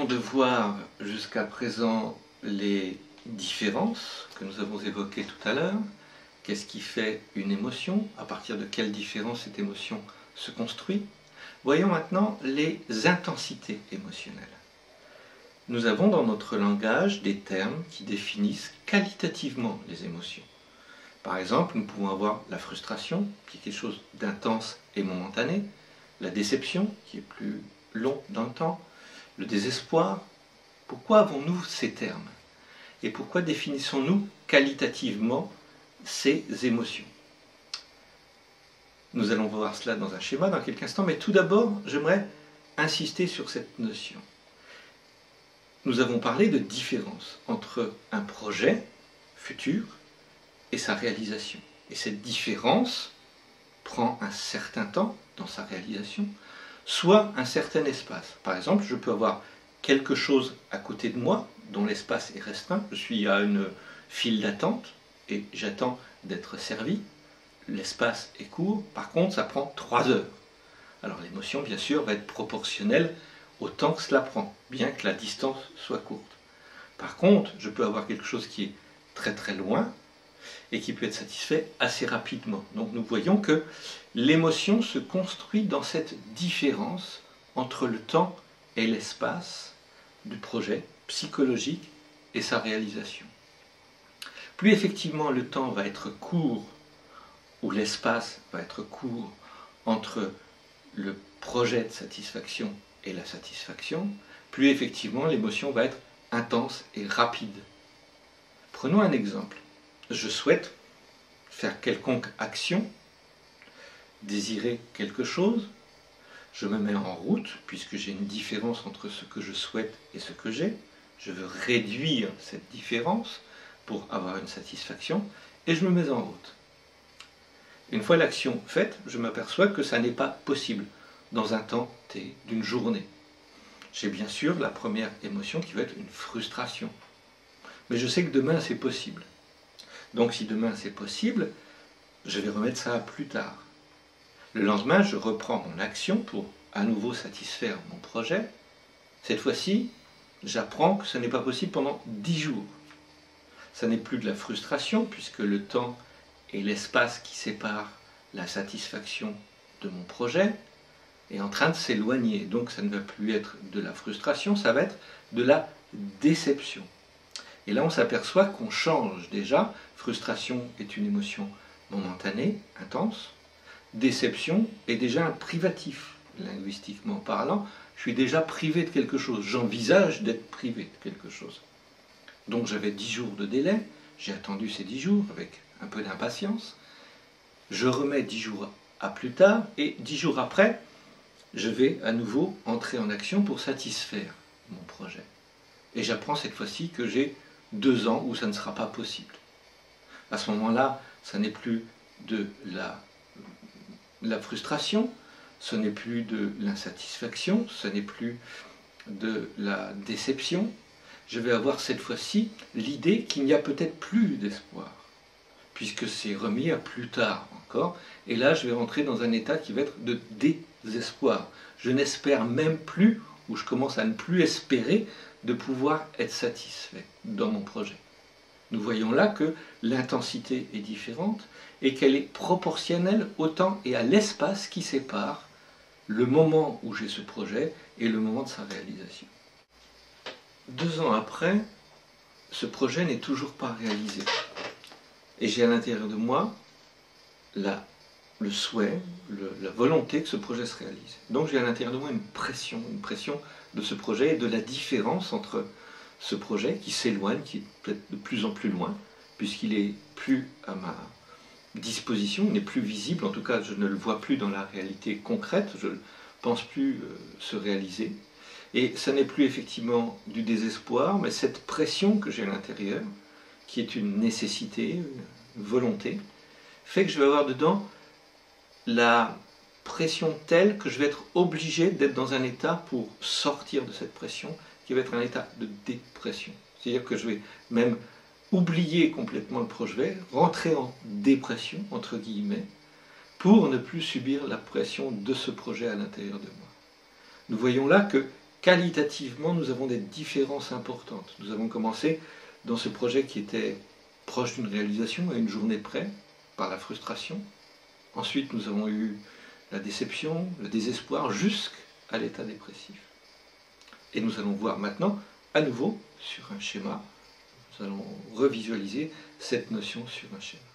de voir jusqu'à présent les différences que nous avons évoquées tout à l'heure. Qu'est-ce qui fait une émotion? À partir de quelle différence cette émotion se construit? Voyons maintenant les intensités émotionnelles. Nous avons dans notre langage des termes qui définissent qualitativement les émotions. Par exemple, nous pouvons avoir la frustration, qui est quelque chose d'intense et momentané, la déception, qui est plus long dans le temps, le désespoir. Pourquoi avons-nous ces termes? Et pourquoi définissons-nous qualitativement ces émotions? Nous allons voir cela dans un schéma dans quelques instants, mais tout d'abord, j'aimerais insister sur cette notion. Nous avons parlé de différence entre un projet futur et sa réalisation. Et cette différence prend un certain temps dans sa réalisation, soit un certain espace. Par exemple, je peux avoir quelque chose à côté de moi, dont l'espace est restreint. Je suis à une file d'attente et j'attends d'être servi. L'espace est court, par contre ça prend 3 heures. Alors l'émotion, bien sûr, va être proportionnelle au temps que cela prend, bien que la distance soit courte. Par contre, je peux avoir quelque chose qui est très très loin et qui peut être satisfait assez rapidement. Donc nous voyons que l'émotion se construit dans cette différence entre le temps et l'espace du projet psychologique et sa réalisation. Plus effectivement le temps va être court, ou l'espace va être court entre le projet de satisfaction et la satisfaction, plus effectivement l'émotion va être intense et rapide. Prenons un exemple. Je souhaite faire quelconque action, désirer quelque chose, je me mets en route, puisque j'ai une différence entre ce que je souhaite et ce que j'ai, je veux réduire cette différence pour avoir une satisfaction, et je me mets en route. Une fois l'action faite, je m'aperçois que ça n'est pas possible dans un temps T d'une journée. J'ai bien sûr la première émotion qui va être une frustration. Mais je sais que demain c'est possible. Donc si demain c'est possible, je vais remettre ça à plus tard. Le lendemain, je reprends mon action pour à nouveau satisfaire mon projet. Cette fois-ci, j'apprends que ce n'est pas possible pendant 10 jours. Ça n'est plus de la frustration, puisque le temps et l'espace qui séparent la satisfaction de mon projet est en train de s'éloigner. Donc ça ne va plus être de la frustration, ça va être de la déception. Et là on s'aperçoit qu'on change déjà. Frustration est une émotion momentanée, intense. Déception est déjà un privatif, linguistiquement parlant. Je suis déjà privé de quelque chose, j'envisage d'être privé de quelque chose. Donc j'avais 10 jours de délai, j'ai attendu ces 10 jours avec un peu d'impatience. Je remets 10 jours à plus tard et 10 jours après, je vais à nouveau entrer en action pour satisfaire mon projet. Et j'apprends cette fois-ci que j'ai 2 ans où ça ne sera pas possible. À ce moment-là, ça n'est plus de la frustration, ce n'est plus de l'insatisfaction, ce n'est plus de la déception. Je vais avoir cette fois-ci l'idée qu'il n'y a peut-être plus d'espoir, puisque c'est remis à plus tard encore, et là je vais rentrer dans un état qui va être de désespoir. Je n'espère même plus, ou je commence à ne plus espérer, de pouvoir être satisfait dans mon projet. Nous voyons là que l'intensité est différente et qu'elle est proportionnelle au temps et à l'espace qui sépare le moment où j'ai ce projet et le moment de sa réalisation. 2 ans après, ce projet n'est toujours pas réalisé. Et j'ai à l'intérieur de moi le souhait, la volonté que ce projet se réalise. Donc j'ai à l'intérieur de moi une pression de ce projet et de la différence entre ce projet qui s'éloigne, qui est peut-être de plus en plus loin, puisqu'il est plus à ma disposition, il n'est plus visible, en tout cas je ne le vois plus dans la réalité concrète, je ne pense plus se réaliser. Et ça n'est plus effectivement du désespoir, mais cette pression que j'ai à l'intérieur, qui est une nécessité, une volonté, fait que je vais avoir dedans la pression telle que je vais être obligé d'être dans un état pour sortir de cette pression, qui va être un état de dépression. C'est-à-dire que je vais même oublier complètement le projet, rentrer en dépression, entre guillemets, pour ne plus subir la pression de ce projet à l'intérieur de moi. Nous voyons là que qualitativement, nous avons des différences importantes. Nous avons commencé dans ce projet qui était proche d'une réalisation, à une journée près, par la frustration. Ensuite, nous avons eu la déception, le désespoir, jusqu'à l'état dépressif. Et nous allons voir maintenant, à nouveau, sur un schéma, nous allons revisualiser cette notion sur un schéma.